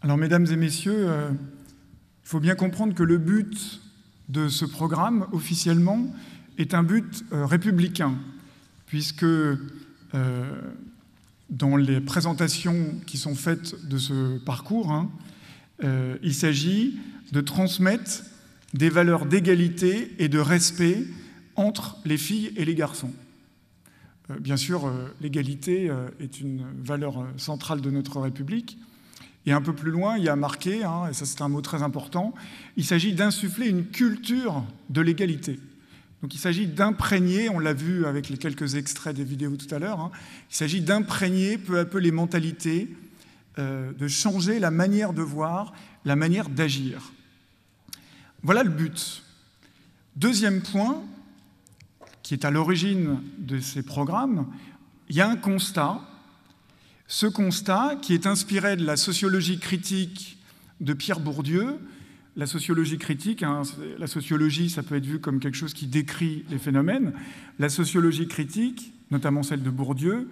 Alors, mesdames et messieurs, il faut bien comprendre que le but de ce programme, officiellement, est un but républicain, puisque dans les présentations qui sont faites de ce parcours, il s'agit de transmettre des valeurs d'égalité et de respect entre les filles et les garçons. Bien sûr, l'égalité est une valeur centrale de notre République. Et un peu plus loin, il y a marqué, et ça c'est un mot très important, il s'agit d'insuffler une culture de l'égalité. Donc il s'agit d'imprégner, on l'a vu avec les quelques extraits des vidéos tout à l'heure, il s'agit d'imprégner peu à peu les mentalités, de changer la manière de voir, la manière d'agir. Voilà le but. Deuxième point, qui est à l'origine de ces programmes, il y a un constat. Ce constat, qui est inspiré de la sociologie critique de Pierre Bourdieu, la sociologie critique, la sociologie, ça peut être vu comme quelque chose qui décrit les phénomènes. La sociologie critique, notamment celle de Bourdieu,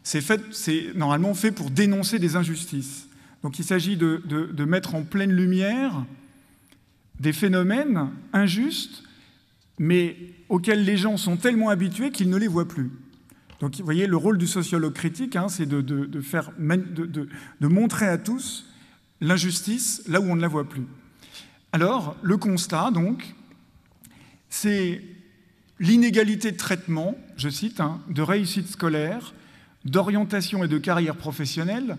c'est normalement fait pour dénoncer des injustices. Donc il s'agit de mettre en pleine lumière des phénomènes injustes, mais auxquels les gens sont tellement habitués qu'ils ne les voient plus. Donc, vous voyez, le rôle du sociologue critique, c'est de montrer à tous l'injustice là où on ne la voit plus. Alors, le constat, donc, c'est l'inégalité de traitement, je cite, de réussite scolaire, d'orientation et de carrière professionnelle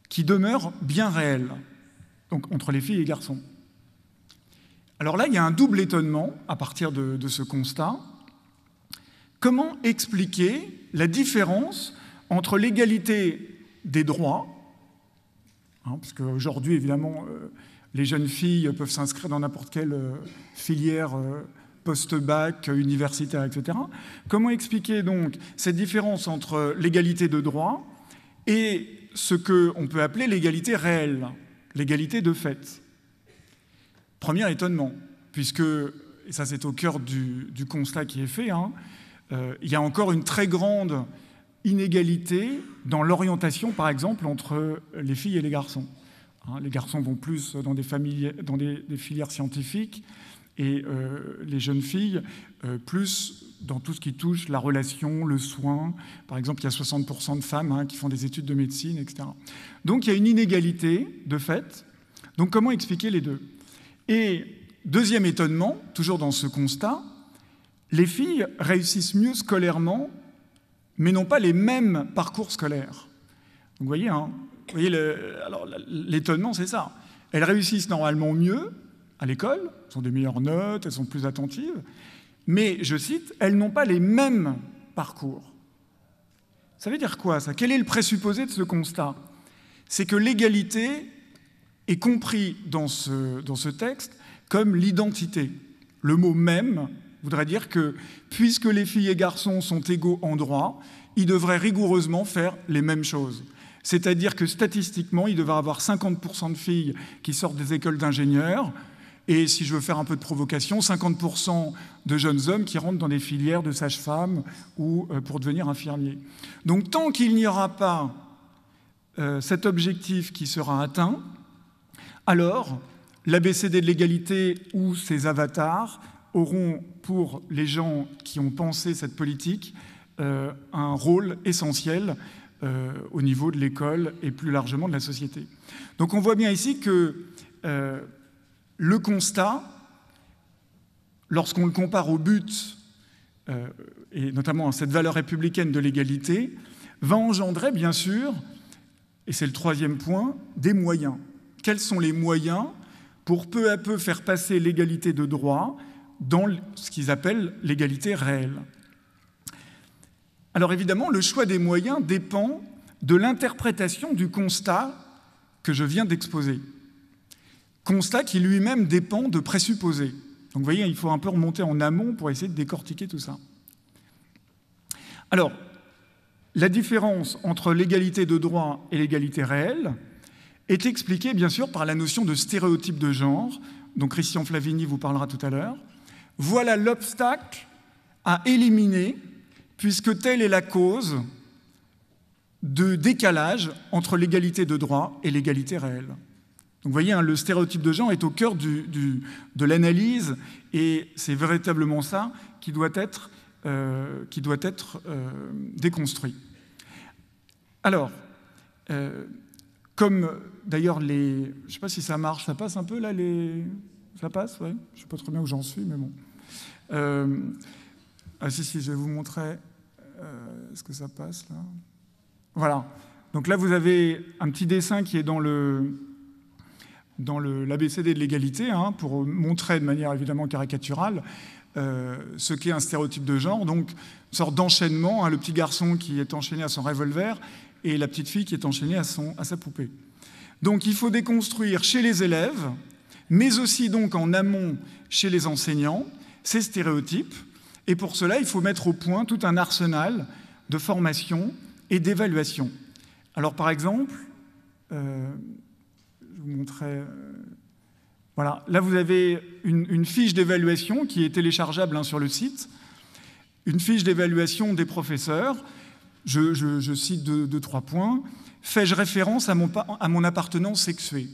qui demeure bien réelle, donc entre les filles et les garçons. Alors là, il y a un double étonnement à partir de ce constat. Comment expliquer la différence entre l'égalité des droits, parce qu'aujourd'hui, évidemment, les jeunes filles peuvent s'inscrire dans n'importe quelle filière post-bac, universitaire, etc. Comment expliquer donc cette différence entre l'égalité de droits et ce qu'on peut appeler l'égalité réelle, l'égalité de fait? Premier étonnement, puisque, et ça c'est au cœur du constat qui est fait, il y a encore une très grande inégalité dans l'orientation, par exemple, entre les filles et les garçons. Les garçons vont plus dans des filières scientifiques et les jeunes filles plus dans tout ce qui touche la relation, le soin. Par exemple, il y a 60% de femmes qui font des études de médecine, etc. Donc il y a une inégalité de fait. Donc comment expliquer les deux? Et deuxième étonnement, toujours dans ce constat, les filles réussissent mieux scolairement, mais n'ont pas les mêmes parcours scolaires. Donc vous voyez, l'étonnement, c'est ça. Elles réussissent normalement mieux à l'école, elles ont des meilleures notes, elles sont plus attentives, mais, je cite, elles n'ont pas les mêmes parcours. Ça veut dire quoi, ça? Quel est le présupposé de ce constat? C'est que l'égalité est compris dans ce texte comme l'identité. Le mot « même » voudrait dire que, puisque les filles et garçons sont égaux en droit, ils devraient rigoureusement faire les mêmes choses. C'est-à-dire que, statistiquement, il devrait y avoir 50% de filles qui sortent des écoles d'ingénieurs, et, si je veux faire un peu de provocation, 50% de jeunes hommes qui rentrent dans des filières de sage-femme ou pour devenir infirmiers. Donc, tant qu'il n'y aura pas cet objectif qui sera atteint, alors l'ABCD de l'égalité ou ses avatars auront, pour les gens qui ont pensé cette politique, un rôle essentiel au niveau de l'école et plus largement de la société. Donc on voit bien ici que le constat, lorsqu'on le compare au but, et notamment à cette valeur républicaine de l'égalité, va engendrer bien sûr, et c'est le troisième point, des moyens. Quels sont les moyens pour peu à peu faire passer l'égalité de droit dans ce qu'ils appellent l'égalité réelle? Alors évidemment, le choix des moyens dépend de l'interprétation du constat que je viens d'exposer. Constat qui lui-même dépend de présupposés. Donc vous voyez, il faut un peu remonter en amont pour essayer de décortiquer tout ça. Alors, la différence entre l'égalité de droit et l'égalité réelle est expliquée bien sûr par la notion de stéréotype de genre, dont Christian Flavigny vous parlera tout à l'heure. Voilà l'obstacle à éliminer, puisque telle est la cause de décalage entre l'égalité de droit et l'égalité réelle. Donc vous voyez, hein, le stéréotype de genre est au cœur de l'analyse, et c'est véritablement ça qui doit être déconstruit. Alors, comme d'ailleurs je ne sais pas si ça marche, ça passe un peu là, ça passe, ouais. Je ne sais pas très bien où j'en suis, mais bon. Ah si, je vais vous montrer. Est-ce que ça passe là? Voilà. Donc là, vous avez un petit dessin qui est dans l'ABCD de l'égalité, hein, pour montrer de manière évidemment caricaturale ce qu'est un stéréotype de genre. Donc, une sorte d'enchaînement, hein, le petit garçon qui est enchaîné à son revolver et la petite fille qui est enchaînée à sa poupée. Donc, il faut déconstruire chez les élèves, mais aussi donc en amont chez les enseignants, ces stéréotypes. Et pour cela, il faut mettre au point tout un arsenal de formation et d'évaluation. Alors, par exemple, je vous montrerai... voilà, là, vous avez une fiche d'évaluation qui est téléchargeable, hein, sur le site. Une fiche d'évaluation des professeurs. Je cite deux, trois points. Fais-je référence à mon appartenance sexuée?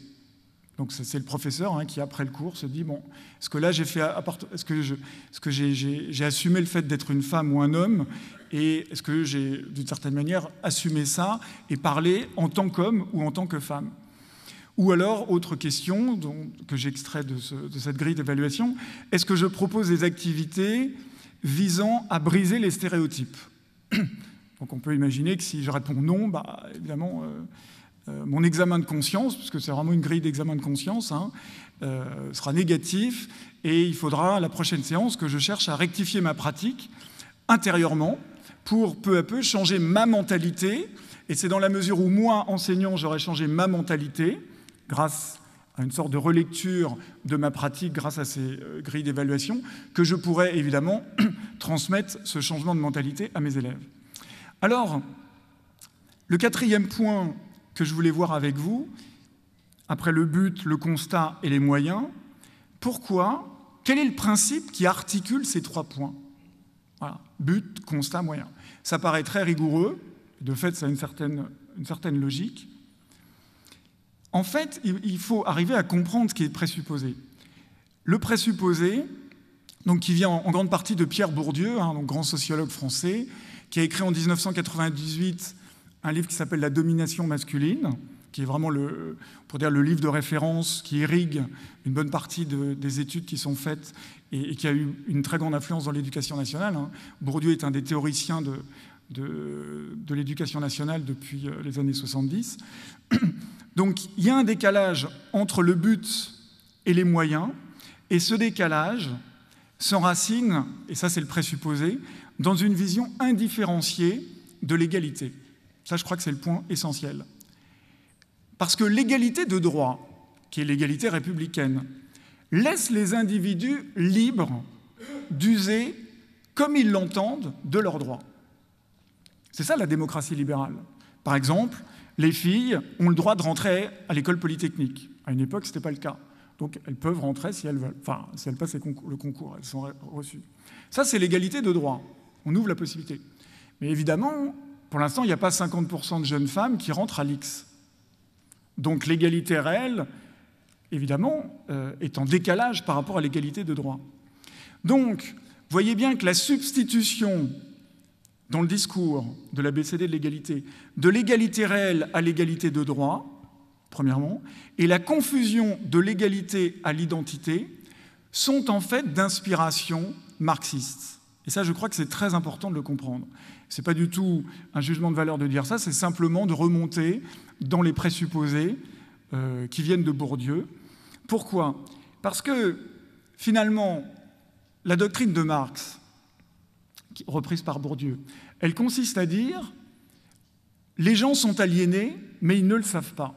Donc c'est le professeur, hein, qui, après le cours, se dit, bon, est-ce que là, est-ce que j'ai assumé le fait d'être une femme ou un homme, et est-ce que j'ai, d'une certaine manière, assumé ça et parlé en tant qu'homme ou en tant que femme? Ou alors, autre question que j'extrais de cette grille d'évaluation, est-ce que je propose des activités visant à briser les stéréotypes? Donc on peut imaginer que si je réponds non, bah, évidemment, mon examen de conscience, puisque c'est vraiment une grille d'examen de conscience, hein, sera négatif, et il faudra à la prochaine séance que je cherche à rectifier ma pratique intérieurement pour peu à peu changer ma mentalité. Et c'est dans la mesure où moi, enseignant, j'aurais changé ma mentalité, grâce à une sorte de relecture de ma pratique grâce à ces grilles d'évaluation, que je pourrais évidemment transmettre ce changement de mentalité à mes élèves. Alors, le quatrième point que je voulais voir avec vous, après le but, le constat et les moyens, quel est le principe qui articule ces trois points? Voilà, but, constat, moyen. Ça paraît très rigoureux, de fait ça a une certaine logique. En fait, il faut arriver à comprendre ce qui est présupposé. Le présupposé, donc, qui vient en grande partie de Pierre Bourdieu, hein, donc grand sociologue français, qui a écrit en 1998 un livre qui s'appelle « La domination masculine », qui est vraiment le livre de référence qui irrigue une bonne partie des études qui sont faites et qui a eu une très grande influence dans l'éducation nationale. Hein. Bourdieu est un des théoriciens de l'éducation nationale depuis les années 70. Donc, il y a un décalage entre le but et les moyens, et ce décalage s'enracine, et ça c'est le présupposé, dans une vision indifférenciée de l'égalité. Ça, je crois que c'est le point essentiel. Parce que l'égalité de droit, qui est l'égalité républicaine, laisse les individus libres d'user, comme ils l'entendent, de leurs droits. C'est ça la démocratie libérale. Par exemple, les filles ont le droit de rentrer à l'école polytechnique. À une époque, ce n'était pas le cas. Donc, elles peuvent rentrer si elles veulent. Enfin, si elles passent le concours, elles sont reçues. Ça, c'est l'égalité de droit. On ouvre la possibilité. Mais évidemment, pour l'instant, il n'y a pas 50% de jeunes femmes qui rentrent à l'X. Donc, l'égalité réelle, évidemment, est en décalage par rapport à l'égalité de droit. Donc, voyez bien que la substitution dans le discours de l'ABCD de l'égalité réelle à l'égalité de droit, premièrement, et la confusion de l'égalité à l'identité sont en fait d'inspiration marxiste. Et ça, je crois que c'est très important de le comprendre. Ce n'est pas du tout un jugement de valeur de dire ça, c'est simplement de remonter dans les présupposés qui viennent de Bourdieu. Pourquoi? Parce que, finalement, la doctrine de Marx, reprise par Bourdieu, elle consiste à dire « les gens sont aliénés, mais ils ne le savent pas ».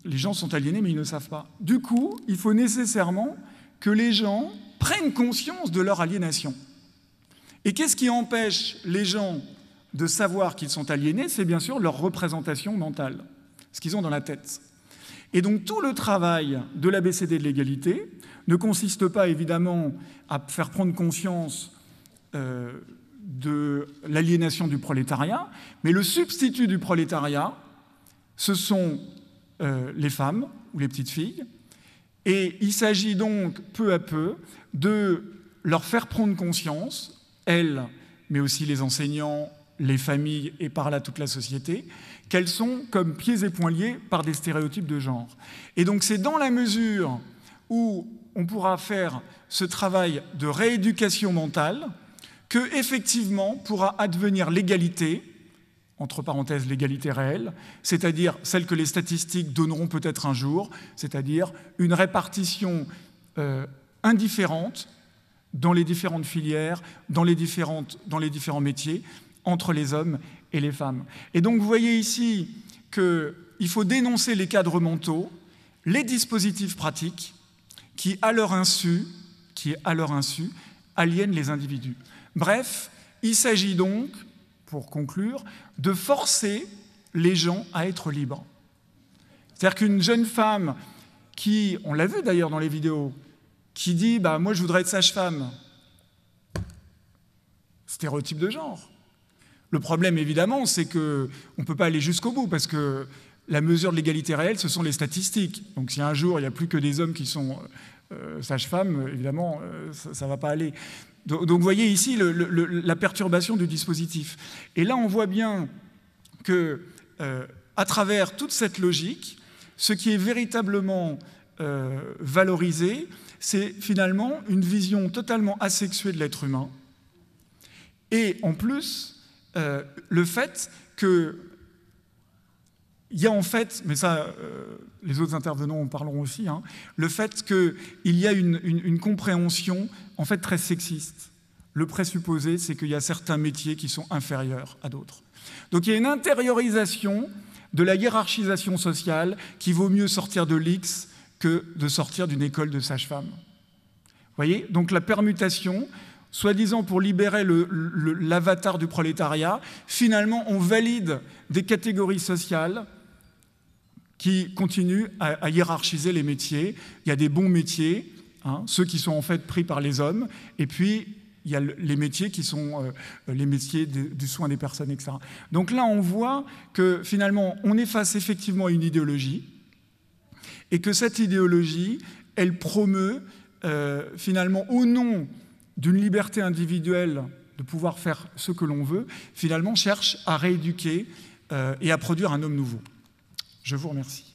Les gens sont aliénés, mais ils ne le savent pas. Du coup, il faut nécessairement que les gens prennent conscience de leur aliénation. Et qu'est-ce qui empêche les gens de savoir qu'ils sont aliénés? C'est bien sûr leur représentation mentale, ce qu'ils ont dans la tête. Et donc tout le travail de l'ABCD de l'égalité ne consiste pas évidemment à faire prendre conscience de l'aliénation du prolétariat, mais le substitut du prolétariat, ce sont les femmes ou les petites filles, et il s'agit donc peu à peu de leur faire prendre conscience, elles, mais aussi les enseignants, les familles et par là toute la société, qu'elles sont comme pieds et poings liés par des stéréotypes de genre. Et donc c'est dans la mesure où on pourra faire ce travail de rééducation mentale que, effectivement, pourra advenir l'égalité, entre parenthèses l'égalité réelle, c'est-à-dire celle que les statistiques donneront peut-être un jour, c'est-à-dire une répartition indifférente dans les différentes filières, dans les différents métiers, entre les hommes et les femmes. Et donc vous voyez ici qu'il faut dénoncer les cadres mentaux, les dispositifs pratiques qui, à leur insu, aliènent les individus. Bref, il s'agit donc, pour conclure, de forcer les gens à être libres. C'est-à-dire qu'une jeune femme qui, on l'a vu d'ailleurs dans les vidéos, qui dit « moi je voudrais être sage-femme », stéréotype de genre. Le problème, évidemment, c'est qu'on ne peut pas aller jusqu'au bout, parce que la mesure de l'égalité réelle, ce sont les statistiques. Donc si un jour, il n'y a plus que des hommes qui sont sages-femmes, évidemment, ça ne va pas aller. Donc vous voyez ici la perturbation du dispositif. Et là, on voit bien que, à travers toute cette logique, ce qui est véritablement valorisé, c'est finalement une vision totalement asexuée de l'être humain. Et en plus, le fait qu'il y a en fait, mais ça, les autres intervenants en parleront aussi, le fait qu'il y a une compréhension en fait très sexiste. Le présupposé, c'est qu'il y a certains métiers qui sont inférieurs à d'autres. Donc il y a une intériorisation de la hiérarchisation sociale qui vaut mieux sortir de l'X que de sortir d'une école de sage-femme. Vous voyez? Donc la permutation, soi-disant pour libérer l'avatar du prolétariat, finalement on valide des catégories sociales qui continuent à hiérarchiser les métiers. Il y a des bons métiers, ceux qui sont en fait pris par les hommes, et puis il y a les métiers qui sont les métiers du soin des personnes, etc. Donc là on voit que finalement on est face effectivement à une idéologie, et que cette idéologie, elle promeut finalement au nom d'une liberté individuelle de pouvoir faire ce que l'on veut, finalement cherche à rééduquer et à produire un homme nouveau. Je vous remercie.